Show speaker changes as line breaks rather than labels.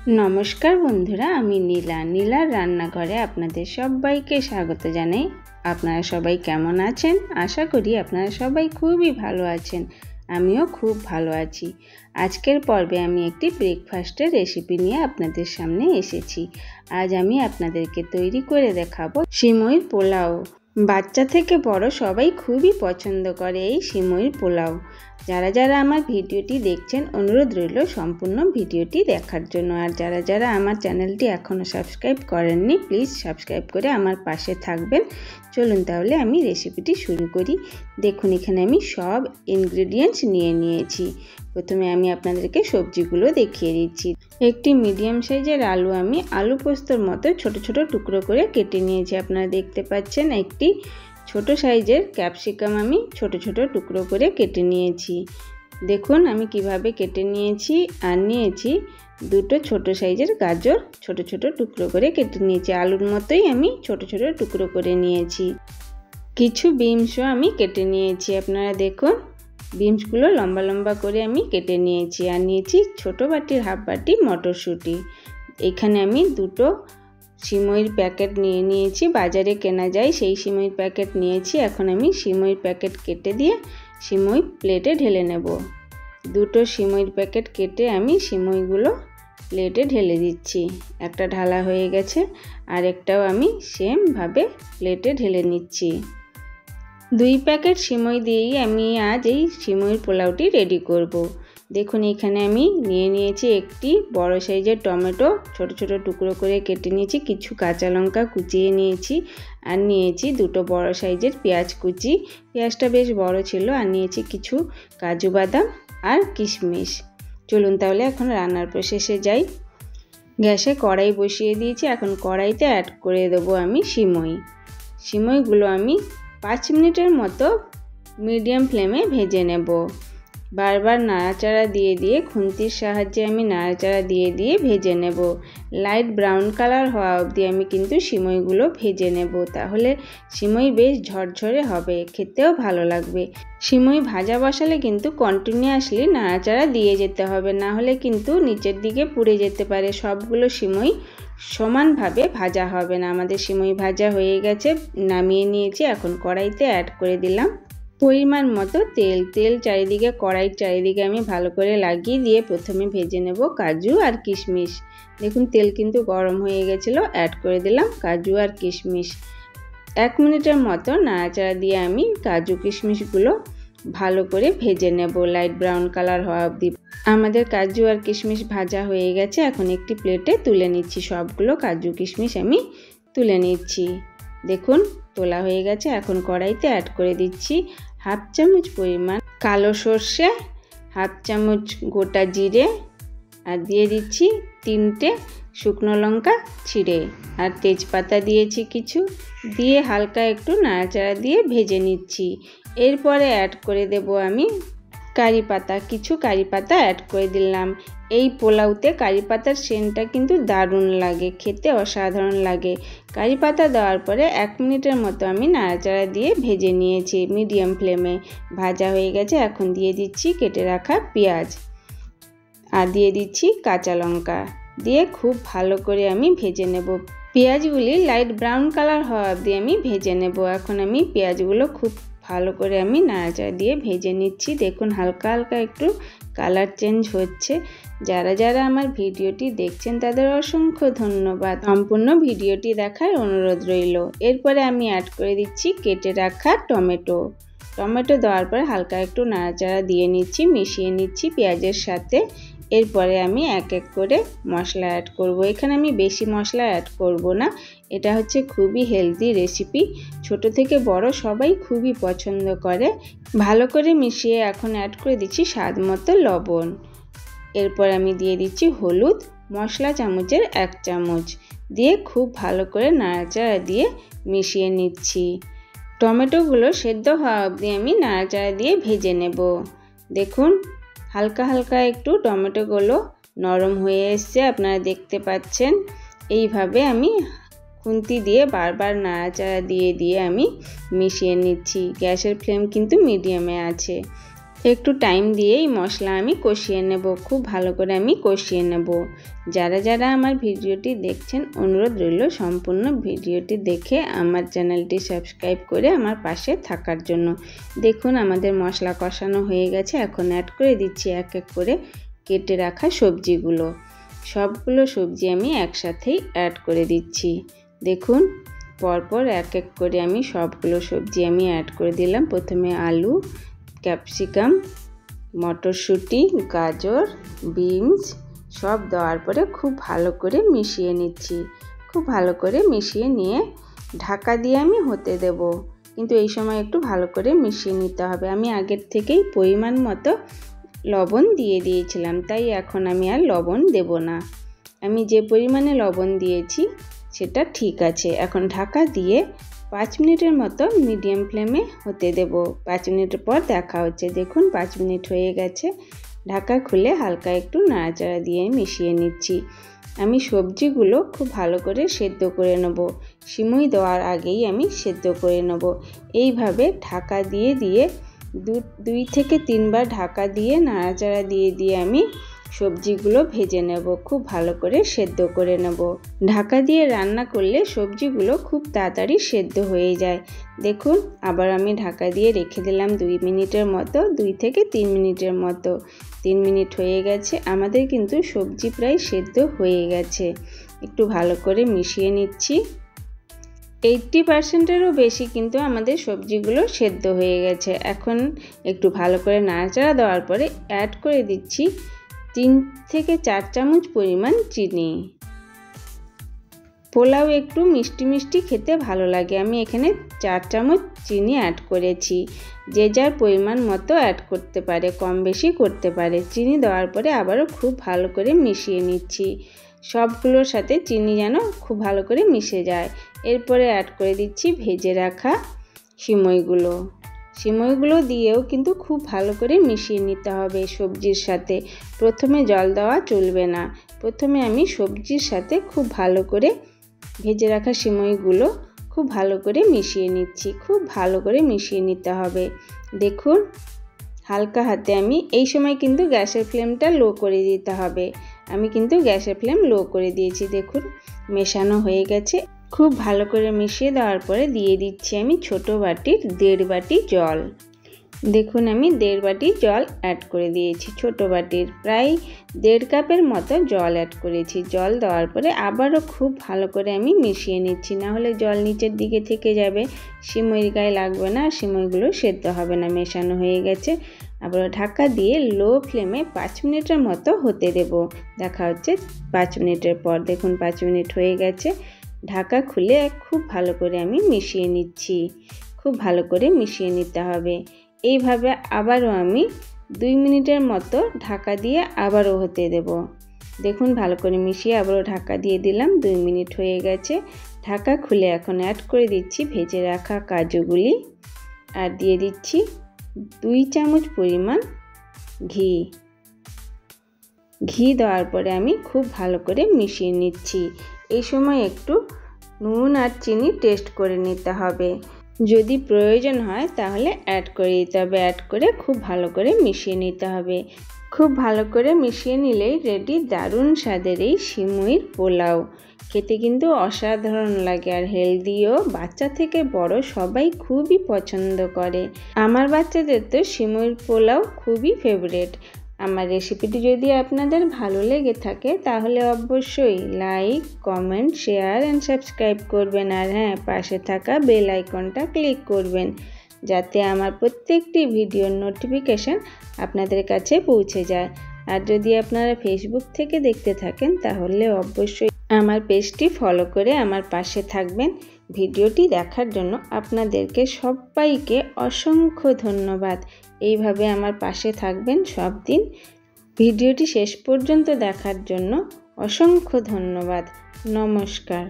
नमस्कार बंधुरा आमी नीला नीलार रान्नाघरे आपनादेर सबाइके स्वागत जानाई। आपनारा सबाई केमन आछेन? आशा करी आपनारा सबाई खूबई भालो आछेन। आमिও खूब भालो आछि। आजकेर पर्वे आमी एकटी ब्रेकफास्टेर रेसिपि निये आपनादेर सामने एसेछि। आज आमी आपनादेरके तैरी करे देखाबो सिमईर पोलाओ। बाच्चा थेके बड़ो सबाई खूबई पछंद करे एई सिमईर पोलाओ। যারা যারা আমার ভিডিওটি দেখছেন অনুরোধ রইল সম্পূর্ণ ভিডিওটি দেখার জন্য। আর যারা যারা আমার চ্যানেলটি এখনো সাবস্ক্রাইব করেননি প্লিজ সাবস্ক্রাইব করে আমার পাশে থাকবেন। চলুন তাহলে আমি রেসিপিটি শুরু করি। দেখুন এখানে আমি সব ইনগ্রেডিয়েন্টস নিয়ে নিয়েছি। প্রথমে আমি আপনাদেরকে সবজিগুলো দেখিয়ে দিচ্ছি। একটি মিডিয়াম সাইজের আলু আমি আলু পোস্তর মতো ছোট ছোট টুকরো করে কেটে নিয়েছি। আপনারা দেখতে পাচ্ছেন একটি छोटो साइजेर कैप्सिकाम आमी छोटो छोटो टुकरो करे केटे निएछि। देखुन आमी किभाबे केटे निएछि। आर निएछि दुटो छोटो साइजेर गाजर छोटो छोटो टुकरो करे केटे निएछि। आलुर मतोई आमी छोटो छोटो टुकरो करे निएछि। किछु बिन्सও आमी केटे निएछि। आपनारा देखुन बिन्सगुलो लम्बा लम्बा करे आमी केटे निएछि। आर निएछि छोटो बाटिर हाफ बाटी मटरशुटी। एखाने आमी दुटो सिमईर पैकेट निये निएछि। बाजारे केना जाय सेई सिमईर पैकेट निएछि। एखन आमी सिमईर पैकेट केटे दिए सिमई प्लेटे ढेले नेब। दुटो सिमईर पैकेट केटे आमी सिमईगुलो प्लेटे ढेले दिচ্ছি। একটা ঢালা হয়ে গেছে আর একটাও আমি সেম ভাবে প্লেটে ঢেলে নিচ্ছি। দুই প্যাকেট সিমই দিয়েই আমি আজ এই সিমইর পোলাওটি রেডি করব। দেখুন এখানে আমি নিয়ে নিয়েছি একটি বড় সাইজের টমেটো ছোট ছোট টুকরো করে কেটে নিয়েছি। কিছু কাঁচা লঙ্কা কুচিয়ে নিয়েছি আর নিয়েছি দুটো বড় সাইজের পেঁয়াজ কুচি। পেঁয়াজটা বেশ বড় ছিল। আর নিয়েছি কিছু কাজু বাদাম আর কিশমিশ। চলুন তাহলে এখন রান্নার প্রসেসে যাই। গ্যাসে কড়াই বসিয়ে দিয়েছি। এখন কড়াইতে অ্যাড করে দেবো আমি সিমই। সিমইগুলো আমি 5 মিনিটের মতো মিডিয়াম ফ্লেমে ভেজে নেব। বারবার নাড়াচাড়া দিয়ে দিয়ে খুন্তির সাহায্যে আমি নাড়াচাড়া দিয়ে দিয়ে ভেজে নেব। লাইট ব্রাউন কালার হওয়া অবধি আমি কিন্তু সিমইগুলো ভেজে নেব। তাহলে সিমই বেশ ঝরঝরে হবে, খেতেও ভালো লাগবে। সিমই ভাজা বসালে কিন্তু কন্টিনিউয়াসলি নাড়াচাড়া দিয়ে যেতে হবে, না হলে কিন্তু নিচের দিকে পুড়ে যেতে পারে। সবগুলো সিমই সমানভাবে ভাজা হবে না। আমাদের সিমই ভাজা হয়ে গেছে, নামিয়ে নিয়েছি। এখন কড়াইতে অ্যাড করে দিলাম পরিমাণ মতো তেল। তেল চারিদিকে কড়াইয়ের চারিদিকে আমি ভালো করে লাগিয়ে দিয়ে প্রথমে ভেজে নেব কাজু আর কিশমিশ। দেখুন তেল কিন্তু গরম হয়ে গেছিলো। অ্যাড করে দিলাম কাজু আর কিশমিশ। 1 মিনিটের মতো নাড়াচাড়া দিয়ে আমি কাজু কিশমিশগুলো ভালো করে ভেজে নেব লাইট ব্রাউন কালার হওয়া অবধি। আমাদের কাজু আর কিশমিশ ভাজা হয়ে গেছে। এখন একটি প্লেটে তুলে নিচ্ছি। সবগুলো কাজু কিশমিশ আমি তুলে নিচ্ছি। দেখুন তোলা হয়ে গেছে। এখন কড়াইতে অ্যাড করে দিচ্ছি হাফ চামচ পরিমাণ কালো সর্ষে, হাফ চামচ গোটা জিরে আর দিয়ে দিচ্ছি 3টে শুকনো লঙ্কা ছিঁড়ে আর তেজপাতা দিয়েছি কিছু। দিয়ে হালকা একটু নাড়াচাড়া দিয়ে ভেজে নিচ্ছি। এরপরে অ্যাড করে দেব আমি কারি পাতা। কিছু কারি পাতা অ্যাড করে দিলাম। এই পোলাওতে কারি পাতার সেন্টটা কিন্তু দারুণ লাগে, খেতে অসাধারণ লাগে। কারি পাতা দেওয়ার পরে 1 মিনিটের মতো আমি নাড়াচাড়া দিয়ে ভেজে নিয়েছি। মিডিয়াম ফ্লেমে ভাজা হয়ে গেছে। এখন দিয়ে দিচ্ছি কেটে রাখা পেঁয়াজ আর দিয়ে দিচ্ছি কাঁচা লঙ্কা দিয়ে খুব ভালো করে আমি ভেজে নেব। পেঁয়াজগুলি লাইট ব্রাউন কালার হওয়া অবধি আমি ভেজে নেব। এখন আমি পেঁয়াজগুলো খুব ভালো করে আমি নাড়াচাড়া দিয়ে ভেজে নিচ্ছি। দেখুন হালকা হালকা একটু কালার চেঞ্জ হচ্ছে। যারা যারা আমার ভিডিওটি দেখছেন তাদের অসংখ্য ধন্যবাদ। সম্পূর্ণ ভিডিওটি দেখার অনুরোধ রইল। এরপরে আমি অ্যাড করে দিচ্ছি কেটে রাখা টমেটো। টমেটো দেওয়ার পরে হালকা একটু নাড়াচাড়া দিয়ে নিচ্ছি, মিশিয়ে নিচ্ছি পেঁয়াজের সাথে। এরপরে আমি এক এক করে মশলা অ্যাড করব। এখানে আমি বেশি মশলা অ্যাড করব না। এটা হচ্ছে খুবই হেলদি রেসিপি, ছোট থেকে বড় সবাই খুবই পছন্দ করে। ভালো করে মিশিয়ে এখন অ্যাড করে দিচ্ছি স্বাদ মতো লবণ। এরপর আমি দিয়ে দিচ্ছি হলুদ, মশলা চামচের 1 চামচ দিয়ে খুব ভালো করে নাড়াচাড়া দিয়ে মিশিয়ে নিচ্ছি। টমেটোগুলো সেদ্ধ হওয়া অবধি আমি নাড়াচাড়া দিয়ে ভেজে নেব। দেখুন হালকা হালকা একটু টমেটোগুলো নরম হয়ে এসছে, আপনারা দেখতে পাচ্ছেন। এইভাবে আমি খুন্তি দিয়ে বারবার নাড়াচাড়া দিয়ে দিয়ে আমি মিশিয়ে নিচ্ছি। গ্যাসের ফ্লেম কিন্তু মিডিয়ামে আছে। একটু টাইম দিয়েই মশলা আমি কষিয়ে নেব, খুব ভালো করে আমি কষিয়ে নেব। যারা যারা আমার ভিডিওটি দেখছেন অনুরোধ রইল সম্পূর্ণ ভিডিওটি দেখে আমার চ্যানেলটি সাবস্ক্রাইব করে আমার পাশে থাকার জন্য। দেখুন আমাদের মশলা কষানো হয়ে গেছে। এখন অ্যাড করে দিচ্ছি এক এক করে কেটে রাখা সবজিগুলো। সবগুলো সবজি আমি একসাথেই অ্যাড করে দিচ্ছি। দেখুন পরপর এক এক করে আমি সবগুলো সবজি আমি অ্যাড করে দিলাম। প্রথমে আলু, ক্যাপসিকাম, মটরশুঁটি, গাজর, বিনস সব দেওয়ার পরে খুব ভালো করে মিশিয়ে নিচ্ছি। খুব ভালো করে মিশিয়ে নিয়ে ঢাকা দিয়ে আমি হতে দেব, কিন্তু এই সময় একটু ভালো করে মিশিয়ে নিতে হবে। আমি আগের থেকেই পরিমাণ মতো লবণ দিয়ে দিয়েছিলাম, তাই এখন আমি আর লবণ দেব না। আমি যে পরিমাণে লবণ দিয়েছি সেটা ঠিক আছে। এখন ঢাকা দিয়ে 5 মিনিটের মতো মিডিয়াম ফ্লেমে হতে দেব। 5 মিনিটের পর দেখা হচ্ছে। দেখুন 5 মিনিট হয়ে গেছে। ঢাকা খুলে হালকা একটু নাড়াচাড়া দিয়ে মিশিয়ে নিচ্ছি। আমি সবজিগুলো খুব ভালো করে সেদ্ধ করে নেব। সিমুই দেওয়ার আগেই আমি সেদ্ধ করে নেব। এইভাবে ঢাকা দিয়ে দিয়ে 2 থেকে 3 বার ঢাকা দিয়ে নাড়াচাড়া দিয়ে আমি সবজিগুলো ভেজে নেব, খুব ভালো করে সেদ্ধ করে নেব। ঢাকা দিয়ে রান্না করলে সবজিগুলো খুব তাড়াতাড়ি সেদ্ধ হয়ে যায়। দেখুন আবার আমি ঢাকা দিয়ে রেখে দিলাম 2 মিনিটের মতো, 2 থেকে 3 মিনিটের মতো। 3 মিনিট হয়ে গেছে। আমাদের কিন্তু সবজি প্রায় সেদ্ধ হয়ে গেছে। একটু ভালো করে মিশিয়ে নিচ্ছি। 80%-এরও বেশি কিন্তু আমাদের সবজিগুলো সেদ্ধ হয়ে গেছে। এখন একটু ভালো করে নাড়াচাড়া দেওয়ার পরে অ্যাড করে দিচ্ছি 3 থেকে 4 চামচ পরিমাণ চিনি। পোলাও একটু মিষ্টি মিষ্টি খেতে ভালো লাগে। আমি এখানে 4 চামচ চিনি অ্যাড করেছি। যে যার পরিমাণ মতো অ্যাড করতে পারে, কম বেশি করতে পারে। চিনি দেওয়ার পরে আবারও খুব ভালো করে মিশিয়ে নিচ্ছি। সবগুলোর সাথে চিনি যেন খুব ভালো করে মিশে যায়। এরপরে অ্যাড করে দিচ্ছি ভেজে রাখা সিমইগুলো। সিমইগুলো দিয়েও কিন্তু খুব ভালো করে মিশিয়ে নিতে হবে সবজির সাথে। প্রথমে জল দেওয়া চলবে না। প্রথমে আমি সবজির সাথে খুব ভালো করে ভেজে রাখা সিমইগুলো খুব ভালো করে মিশিয়ে নিচ্ছি। খুব ভালো করে মিশিয়ে নিতে হবে। দেখুন হালকা হাতে আমি এই সময় কিন্তু গ্যাসের ফ্লেমটা লো করে দিতে হবে। আমি কিন্তু গ্যাসের ফ্লেম লো করে দিয়েছি। দেখুন মেশানো হয়ে গেছে। খুব ভালো করে মিশিয়ে দেওয়ার পরে দিয়ে দিচ্ছি আমি ছোট বাটির 1.5 বাটি জল। দেখুন আমি 1.5 বাটি জল অ্যাড করে দিয়েছি। ছোট বাটির প্রায় 1.5 কাপের মতো জল অ্যাড করেছি। জল দেওয়ার পরে আবারও খুব ভালো করে আমি মিশিয়ে নিচ্ছি, না হলে জল নিচের দিকে থেকে যাবে, সিমইর গায়ে লাগবে না, সিমইগুলো সেদ্ধ হবে না। মেশানো হয়ে গেছে। আবার ঢাকা দিয়ে লো ফ্লেমে 5 মিনিটের মতো হতে দেব। দেখা হচ্ছে 5 মিনিটের পর। দেখুন 5 মিনিট হয়ে গেছে। ঢাকা খুলে খুব ভালো করে আমি মিশিয়ে নিচ্ছি। খুব ভালো করে মিশিয়ে নিতে হবে। এইভাবে আবারও আমি 2 মিনিটের মতো ঢাকা দিয়ে আবারও হতে দেব। দেখুন ভালো করে মিশিয়ে আবারও ঢাকা দিয়ে দিলাম। 2 মিনিট হয়ে গেছে। ঢাকা খুলে এখন অ্যাড করে দিচ্ছি ভেজে রাখা কাজুগুলি, আর দিয়ে দিচ্ছি 2 চামচ পরিমাণ ঘি। ঘি দেওয়ার পরে আমি খুব ভালো করে মিশিয়ে নিচ্ছি। এই সময় একটু নুন আর চিনি টেস্ট করে নিতে হবে। যদি প্রয়োজন হয় তাহলে অ্যাড করে দিতে হবে। অ্যাড করে খুব ভালো করে মিশিয়ে নিতে হবে। খুব ভালো করে মিশিয়ে নিলেই রেডি দারুণ স্বাদের এই সিমুইর পোলাও। খেতে কিন্তু অসাধারণ লাগে আর হেলদিও। বাচ্চা থেকে বড় সবাই খুবই পছন্দ করে। আমার বাচ্চাদের তো সিমুইর পোলাও খুবই ফেভারিট। আমার রেসিপিটি যদি আপনাদের ভালো লেগে থাকে তাহলে অবশ্যই like, comment, share and subscribe করবেন। আর হ্যাঁ, পাশে থাকা বেল আইকনটা ক্লিক করবেন যাতে আমার প্রত্যেকটি ভিডিওর নোটিফিকেশান আপনাদের কাছে পৌঁছে যায়। আর যদি আপনারা ফেসবুক থেকে দেখতে থাকেন তাহলে অবশ্যই আমার পেজটি ফলো করে আমার পাশে থাকবেন। ভিডিওটি দেখার জন্য আপনাদেরকে সবাইকে অসংখ্য ধন্যবাদ। এইভাবে আমার পাশে থাকবেন সব দিন। ভিডিওটি শেষ পর্যন্ত দেখার জন্য অসংখ্য ধন্যবাদ। নমস্কার।